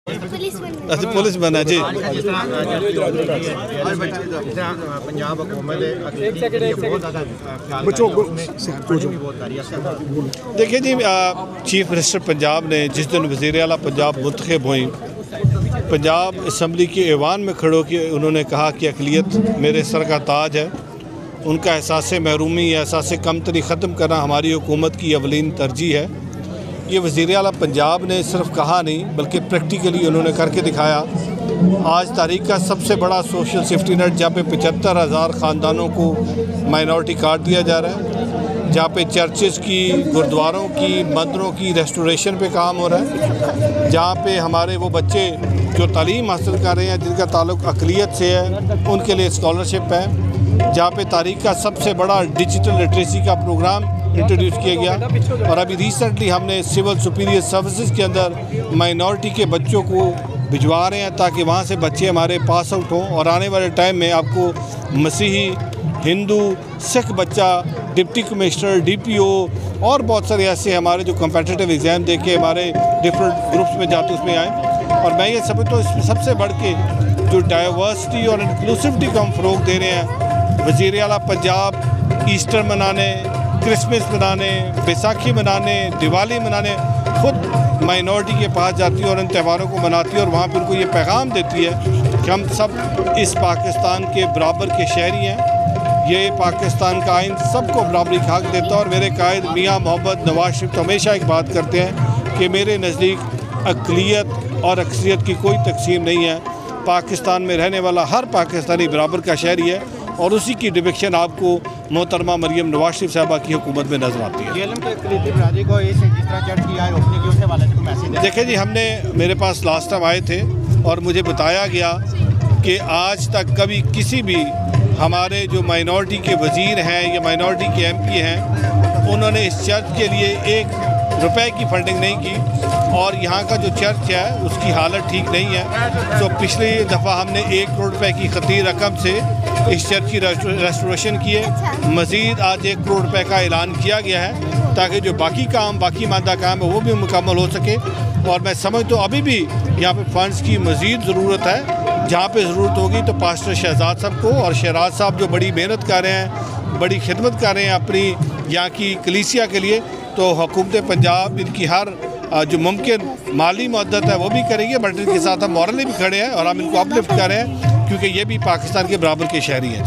अच्छा पुलिस बनना जी। पंजाब हुकूमत देखिए जी, चीफ मिनिस्टर पंजाब ने जिस दिन वज़ीर आला पंजाब मुंतखब हुई, पंजाब असम्बली के ऐवान में खड़ो के उन्होंने कहा कि अक़लियत मेरे सर का ताज है, उनका एहसास महरूमी या एहसास कमतरी ख़त्म करना हमारी हुकूमत की अवलीन तरजीह है। ये वज़ीर आला पंजाब ने सिर्फ कहा नहीं बल्कि प्रैक्टिकली उन्होंने करके दिखाया। आज तारीख़ का सबसे बड़ा सोशल सेफ्टी नेट, जहाँ पे 75,000 ख़ानदानों को माइनॉरिटी कार्ड दिया जा रहा है, जहाँ पे चर्चेज़ की, गुरुद्वारों की, मंदिरों की रेस्टोरेशन पे काम हो रहा है, जहाँ पे हमारे वो बच्चे जो तालीम हासिल कर रहे हैं जिनका ताल्लुक़ अक़लियत से है उनके लिए स्कॉलरशिप है, जहाँ पे तारीख़ का सबसे बड़ा डिजिटल लिटरेसी का प्रोग्राम इंट्रोड्यूस किया गया। और अभी रिसेंटली हमने सिविल सुपीरियर सर्विसेज के अंदर माइनॉरिटी के बच्चों को भिजवा रहे हैं ताकि वहाँ से बच्चे हमारे पास आउट हों। और आने वाले टाइम में आपको मसीही, हिंदू, सिख बच्चा डिप्टी कमिश्नर, DPO और बहुत सारे ऐसे हमारे जो कम्पिटिटिव एग्ज़ाम दे के हमारे डिफरेंट ग्रुप्स में जाते उसमें आए। और मैं ये समझता हूँ इसमें सबसे बढ़ के जो डाइवर्सिटी और इंक्लूसिविटी को हम फ़रोग़ दे रहे हैं। वज़ीर आला पंजाब ईस्टर मनाने, क्रिसमस मनाने, बैसाखी मनाने, दिवाली मनाने खुद माइनॉरिटी के पास जाती है और इन त्यौहारों को मनाती है और वहाँ पर उनको ये पैगाम देती है कि हम सब इस पाकिस्तान के बराबर के शहरी हैं। ये पाकिस्तान का आइन सबको बराबरी का हक देता है। और मेरे कायद मियाँ मोहम्मद नवाज शरीफ तो हमेशा एक बात करते हैं कि मेरे नज़दीक अक़लियत और अक्सरियत की कोई तकसीम नहीं है। पाकिस्तान में रहने वाला हर पाकिस्तानी बराबर का शहरी है और उसी की डिपिक्शन आपको मोहतरमा मरियम नवाज शरीफ साहबा की हुकूमत में नजर आती है। देखिए जी, मेरे पास लास्ट टाइम आए थे और मुझे बताया गया कि आज तक कभी किसी भी हमारे जो माइनॉरिटी के वज़ीर हैं या माइनॉरिटी के MP हैं उन्होंने इस चर्च के लिए 1 रुपए की फंडिंग नहीं की। और यहाँ का जो चर्च है उसकी हालत ठीक नहीं है। तो पिछली दफ़ा हमने 1 करोड़ रुपए की खती रकम से इस चर्च की रेस्टोरेशन की है। मज़ीद आज 1 करोड़ रुपए का ऐलान किया गया है ताकि जो बाकी मादा काम है वो भी मुकम्मल हो सके। और मैं समझता हूँ अभी भी यहाँ पे फंड्स की मज़ीद ज़रूरत है। जहाँ पे ज़रूरत होगी तो पास्टर शहजाद साहब को और शहराज साहब जो बड़ी मेहनत कर रहे हैं, बड़ी खिदमत कर रहे हैं अपनी यहाँ की कलीसिया के लिए, तो हुकूमत पंजाब इनकी हर जो मुमकिन माली मदद है वो भी करेंगे, बट इनके साथ हम मॉरली भी खड़े हैं और हम इनको अपलिफ्ट कर रहे हैं क्योंकि ये भी पाकिस्तान के बराबर के शहरी हैं।